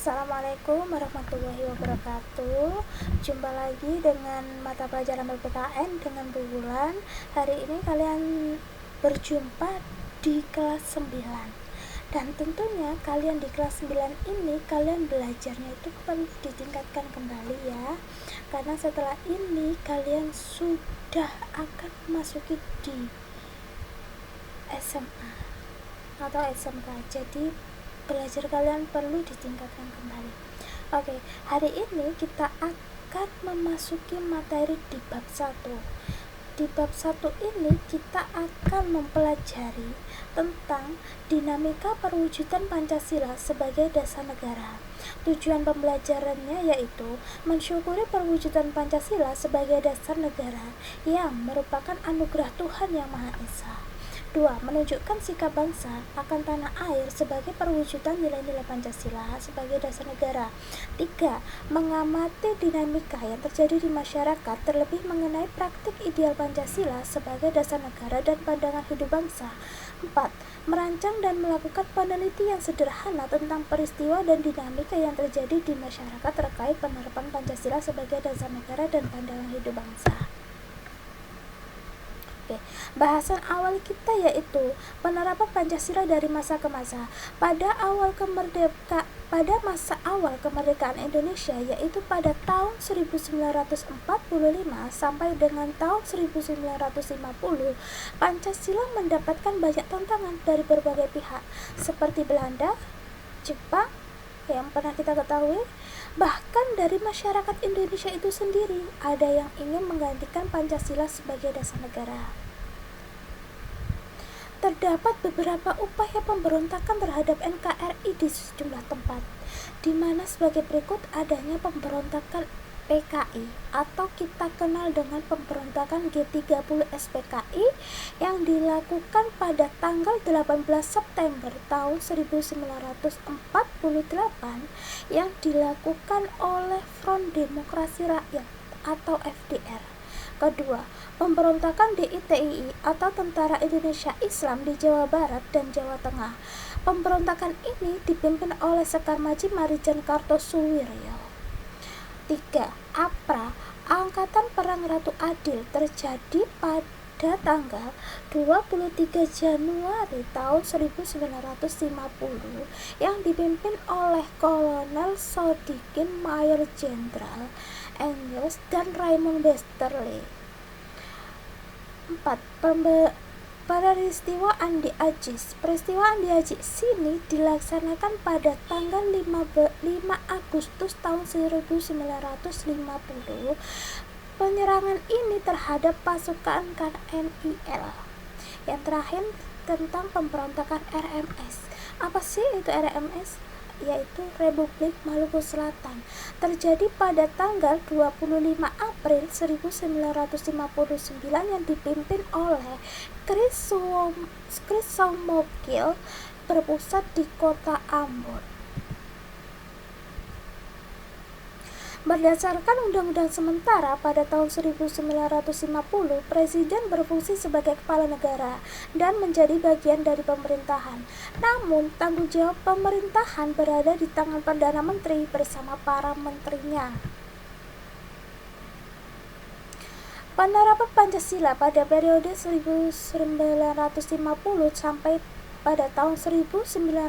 Assalamualaikum warahmatullahi wabarakatuh. Jumpa lagi dengan mata pelajaran PPKN dengan Bu Wulan. Hari ini kalian berjumpa di kelas 9. Dan tentunya kalian di kelas 9 ini kalian belajarnya itu perlu ditingkatkan kembali ya. Karena setelah ini kalian sudah akan memasuki di SMA atau SMK. Jadi belajar kalian perlu ditingkatkan kembali. Oke, hari ini kita akan memasuki materi di bab 1. Di bab 1 ini kita akan mempelajari tentang dinamika perwujudan Pancasila sebagai dasar negara. Tujuan pembelajarannya yaitu mensyukuri perwujudan Pancasila sebagai dasar negara yang merupakan anugerah Tuhan Yang Maha Esa. 2. Menunjukkan sikap bangsa akan tanah air sebagai perwujudan nilai-nilai Pancasila sebagai dasar negara. 3. Mengamati dinamika yang terjadi di masyarakat terlebih mengenai praktik ideal Pancasila sebagai dasar negara dan pandangan hidup bangsa. 4. Merancang dan melakukan penelitian sederhana tentang peristiwa dan dinamika yang terjadi di masyarakat terkait penerapan Pancasila sebagai dasar negara dan pandangan hidup bangsa. Bahasan awal kita yaitu penerapan Pancasila dari masa ke masa. Pada masa awal kemerdekaan Indonesia yaitu pada tahun 1945 sampai dengan tahun 1950, Pancasila mendapatkan banyak tantangan dari berbagai pihak seperti Belanda, Jepang yang pernah kita ketahui. Bahkan dari masyarakat Indonesia itu sendiri ada yang ingin menggantikan Pancasila sebagai dasar negara. Terdapat beberapa upaya pemberontakan terhadap NKRI di sejumlah tempat, di mana sebagai berikut adanya pemberontakan PKI atau kita kenal dengan pemberontakan G30 SPKI yang dilakukan pada tanggal 18 September tahun 1948 yang dilakukan oleh Front Demokrasi Rakyat atau FDR. Kedua, pemberontakan DITII atau Tentara Indonesia Islam di Jawa Barat dan Jawa Tengah. Pemberontakan ini dipimpin oleh Sekar Maji Marijan Kartosuwiryo. 3. APRA, Angkatan Perang Ratu Adil, terjadi pada tanggal 23 Januari tahun 1950 yang dipimpin oleh Kolonel Sodikin Mayor Jenderal Engels dan Raymond Westerly. 4. Peristiwa Andi Ajis. Peristiwa Andi Ajis ini dilaksanakan pada tanggal 5 Agustus tahun 1950. Penyerangan ini terhadap pasukan KNIL. Yang terakhir tentang pemberontakan RMS. Apa sih itu RMS? Yaitu Republik Maluku Selatan, terjadi pada tanggal 25 April 1959 yang dipimpin oleh Chris Soumokil berpusat di kota Ambon. Berdasarkan Undang-Undang Sementara pada tahun 1950, Presiden berfungsi sebagai kepala negara dan menjadi bagian dari pemerintahan. Namun, tanggung jawab pemerintahan berada di tangan Perdana Menteri bersama para menterinya. Penerapan Pancasila pada periode 1950 sampai pada tahun 1959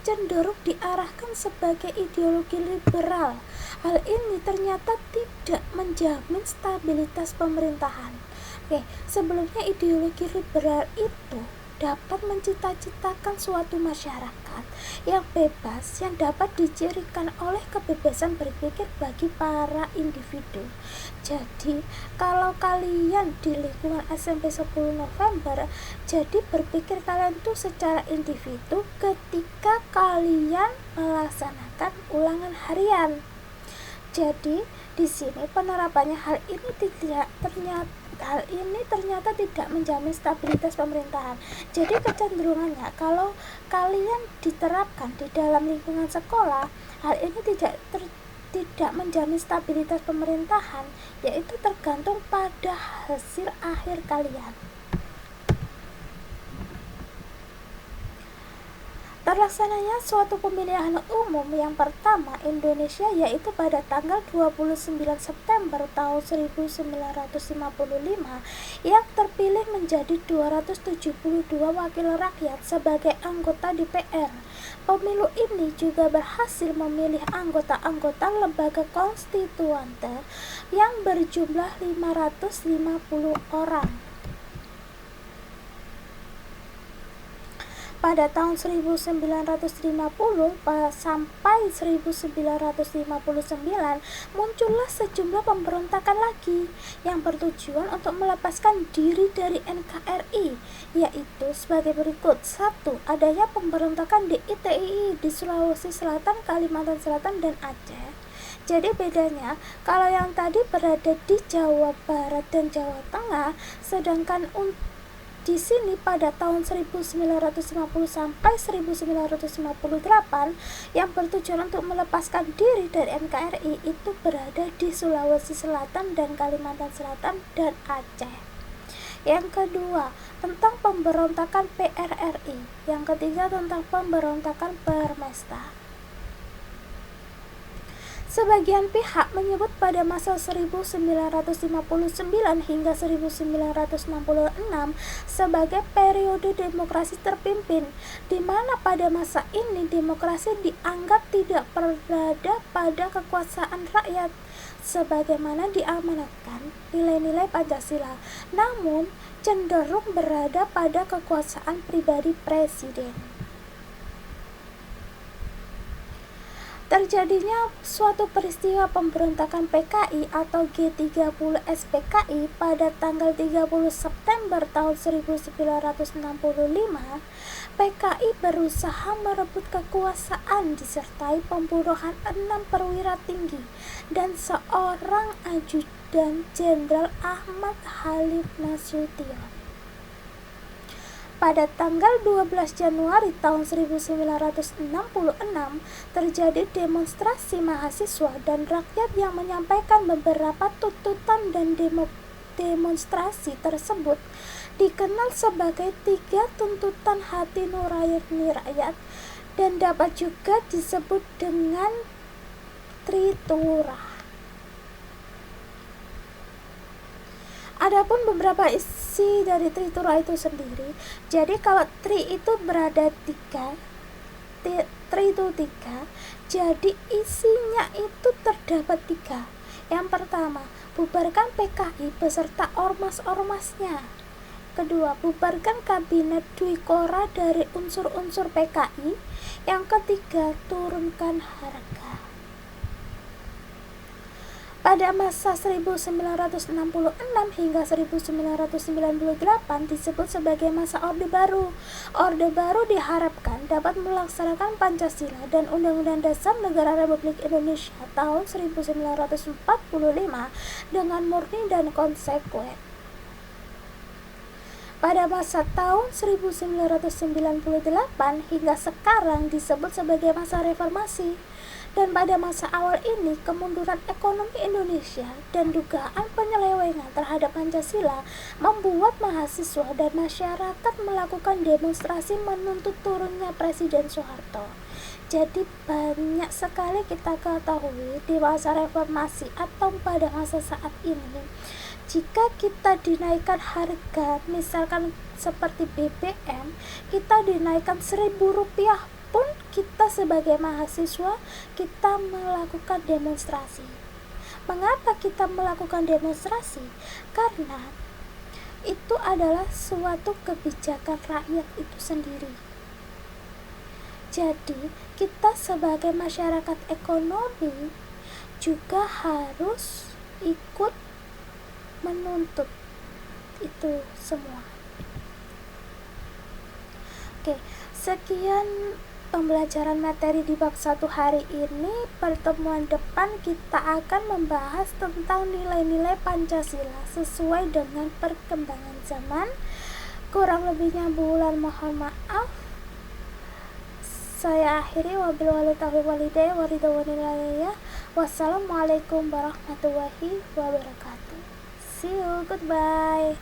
cenderung diarahkan sebagai ideologi liberal. Hal ini ternyata tidak menjamin stabilitas pemerintahan. Sebelumnya ideologi liberal itu dapat mencita-citakan suatu masyarakat yang bebas yang dapat dicirikan oleh kebebasan berpikir bagi para individu. Jadi, kalau kalian di lingkungan SMP 10 November, jadi berpikir kalian tuh secara individu ketika kalian melaksanakan ulangan harian. Jadi, di sini penerapannya hal ini ternyata tidak menjamin stabilitas pemerintahan. Jadi kecenderungannya kalau kalian diterapkan di dalam lingkungan sekolah, hal ini tidak menjamin stabilitas pemerintahan, yaitu tergantung pada hasil akhir kalian. Terlaksananya suatu pemilihan umum yang pertama Indonesia yaitu pada tanggal 29 September tahun 1955 yang terpilih menjadi 272 wakil rakyat sebagai anggota DPR. Pemilu ini juga berhasil memilih anggota-anggota lembaga konstituante yang berjumlah 550 orang. Pada tahun 1950 sampai 1959 muncullah sejumlah pemberontakan lagi yang bertujuan untuk melepaskan diri dari NKRI, yaitu sebagai berikut. 1. Adanya pemberontakan di ITI di Sulawesi Selatan, Kalimantan Selatan, dan Aceh. Jadi bedanya, kalau yang tadi berada di Jawa Barat dan Jawa Tengah, sedangkan di sini pada tahun 1950 sampai 1958 yang bertujuan untuk melepaskan diri dari NKRI itu berada di Sulawesi Selatan dan Kalimantan Selatan dan Aceh. Yang kedua, tentang pemberontakan PRRI. Yang ketiga, tentang pemberontakan Permesta. Sebagian pihak menyebut pada masa 1959 hingga 1966 sebagai periode demokrasi terpimpin, di mana pada masa ini demokrasi dianggap tidak berada pada kekuasaan rakyat, sebagaimana diamanatkan nilai-nilai Pancasila, namun cenderung berada pada kekuasaan pribadi presiden. Terjadinya suatu peristiwa pemberontakan PKI atau G30 SPKI pada tanggal 30 September tahun 1965, PKI berusaha merebut kekuasaan disertai pembunuhan 6 perwira tinggi dan seorang ajudan Jenderal Ahmad Khalid Nasution. Pada tanggal 12 Januari tahun 1966 terjadi demonstrasi mahasiswa dan rakyat yang menyampaikan beberapa tuntutan, dan demonstrasi tersebut dikenal sebagai 3 tuntutan hati nurani rakyat dan dapat juga disebut dengan Tritura. Adapun beberapa isi dari Tritura itu sendiri, jadi kalau tri itu berada 3, tri itu 3, jadi isinya itu terdapat 3. Yang pertama, bubarkan PKI beserta ormas-ormasnya. Kedua, bubarkan kabinet Dwi Kora dari unsur-unsur PKI. Yang ketiga, turunkan harga. Pada masa 1966 hingga 1998 disebut sebagai masa Orde Baru. Orde Baru diharapkan dapat melaksanakan Pancasila dan Undang-Undang Dasar Negara Republik Indonesia tahun 1945 dengan murni dan konsekuen. Pada masa tahun 1998 hingga sekarang disebut sebagai masa reformasi. Dan pada masa awal ini, kemunduran ekonomi Indonesia dan dugaan penyelewengan terhadap Pancasila membuat mahasiswa dan masyarakat melakukan demonstrasi menuntut turunnya Presiden Soeharto. Jadi banyak sekali kita ketahui di masa reformasi atau pada masa saat ini, jika kita dinaikkan harga, misalkan seperti BBM, kita dinaikkan Rp1.000 pun kita sebagai mahasiswa kita melakukan demonstrasi. Mengapa kita melakukan demonstrasi? Karena itu adalah suatu kebijakan rakyat itu sendiri. Jadi kita sebagai masyarakat ekonomi juga harus ikut menuntut itu semua. Oke, sekian pembelajaran materi di bab 1 hari ini. Pertemuan depan kita akan membahas tentang nilai-nilai Pancasila sesuai dengan perkembangan zaman. Kurang lebihnya bulan mohon maaf. Saya akhiri, wabillahi taufiq wal hidayah. Wassalamualaikum warahmatullahi wabarakatuh. See you, goodbye.